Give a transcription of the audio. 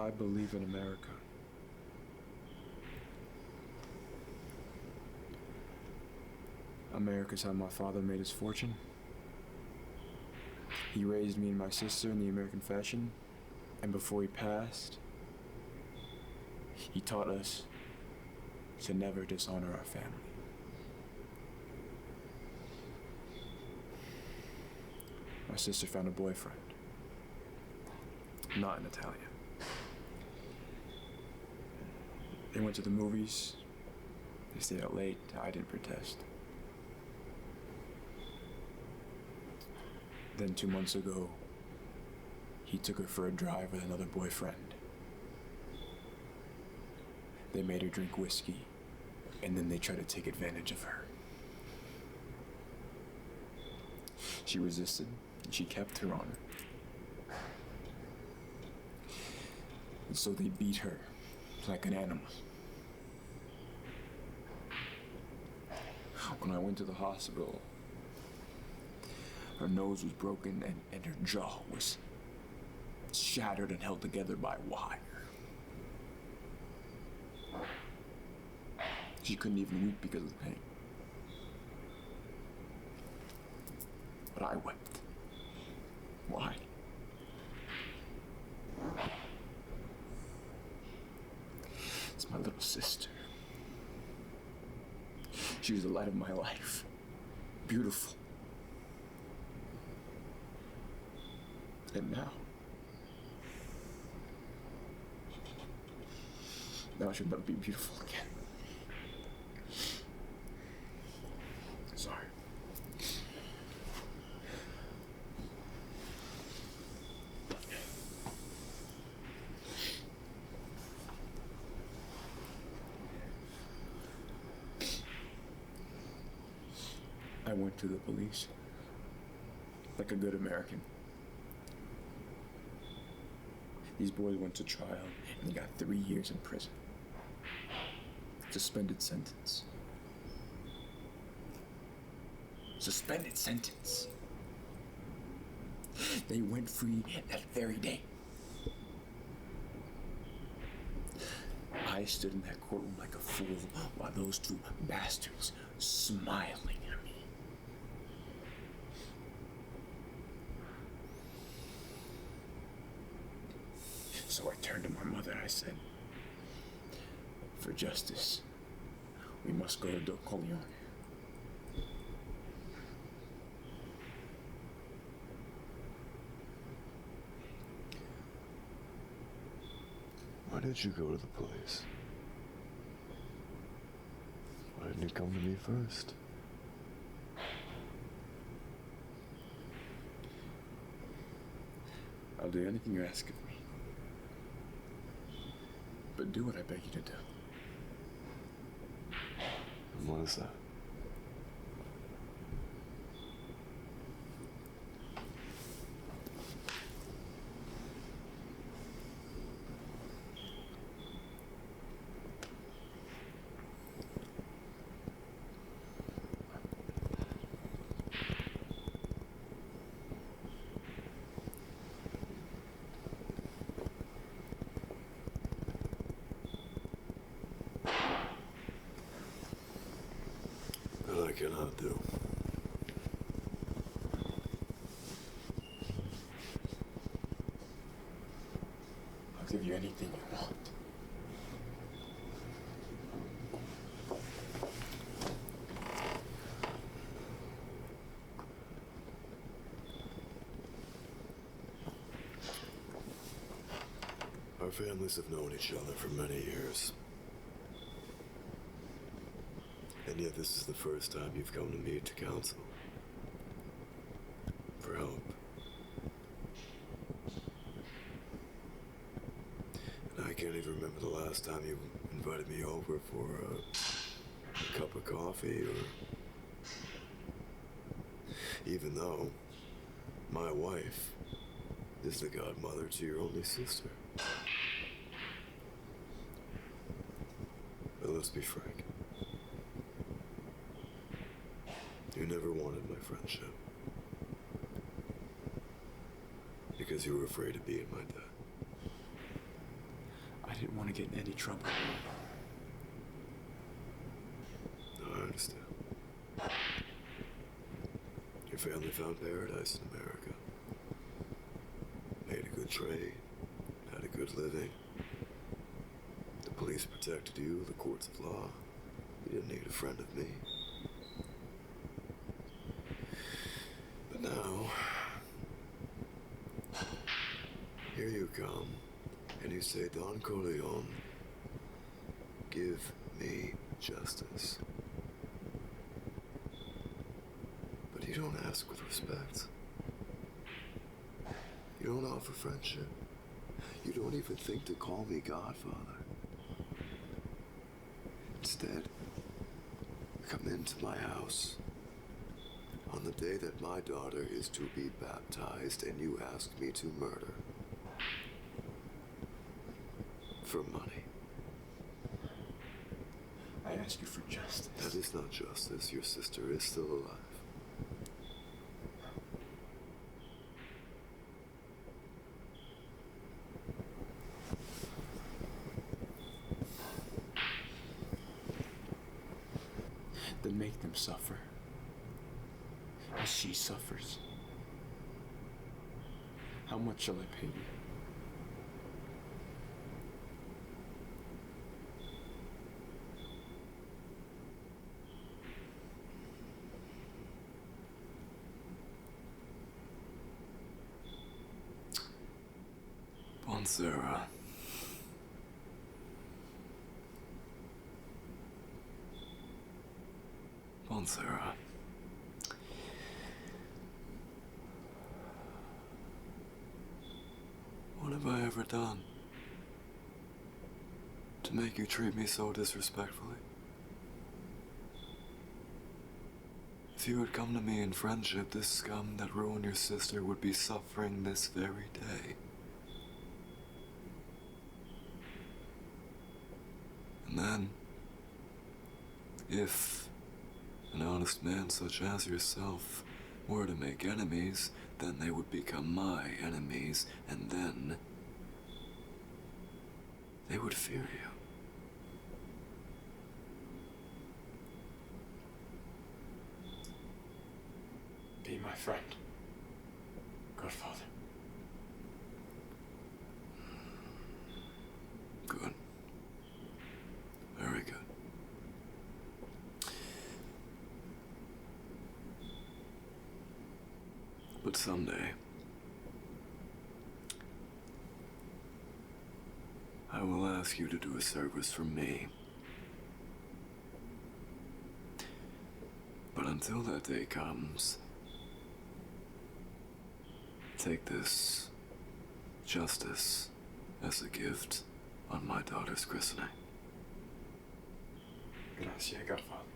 I believe in America. America's how my father made his fortune. He raised me and my sister in the American fashion, and before he passed, he taught us to never dishonor our family. My sister found a boyfriend, not an Italian. They went to the movies. They stayed out late. I didn't protest. Then 2 months ago, he took her for a drive with another boyfriend. They made her drink whiskey, and then they tried to take advantage of her. She resisted, and she kept her honor. And so they beat her like an animal. When I went to the hospital, her nose was broken and her jaw was shattered and held together by wire. She couldn't even weep because of the pain. But I wept. Why? It's my little sister. She was the light of my life. Beautiful. And now she'll never be beautiful again. Sorry. I went to the police like a good American. These boys went to trial and they got 3 years in prison. Suspended sentence. Suspended sentence. They went free that very day. I stood in that courtroom like a fool while those two bastards smiling at me. So I turned to my mother and I said, for justice, we must go to Don Corleone. Why did you go to the police? Why didn't you come to me first? I'll do anything you ask of me. But do what I beg you to do. And what is that? That I cannot do. I'll give you anything you want. Our families have known each other for many years. And yet this is the first time you've come to me to counsel. For help. And I can't even remember the last time you invited me over for a cup of coffee or... Even though my wife is the godmother to your only sister. But let's be frank. You never wanted my friendship. Because you were afraid of being my dad. didn't want to get in any trouble. No, I understand. Your family found paradise in America. Made a good trade. Had a good living. The police protected you, the courts of law. You didn't need a friend of me. But now, here you come, and you say, Don Corleone, give me justice. But you don't ask with respect. You don't offer friendship. You don't even think to call me Godfather. Instead, come into my house on the day that my daughter is to be baptized, and you ask me to murder for money. I ask you for justice. That is not justice. Your sister is still alive. Then make them suffer as she suffers. How much shall I pay you? Sarah. Sarah. What have I ever done to make you treat me so disrespectfully? If you had come to me in friendship, this scum that ruined your sister would be suffering this very day. And then, if an honest man such as yourself were to make enemies, then they would become my enemies, and then they would fear you. Be my friend, Godfather. Good. Very good. But someday, I will ask you to do a service for me. But until that day comes, take this justice as a gift on my daughter's christening. Gracias, Godfather.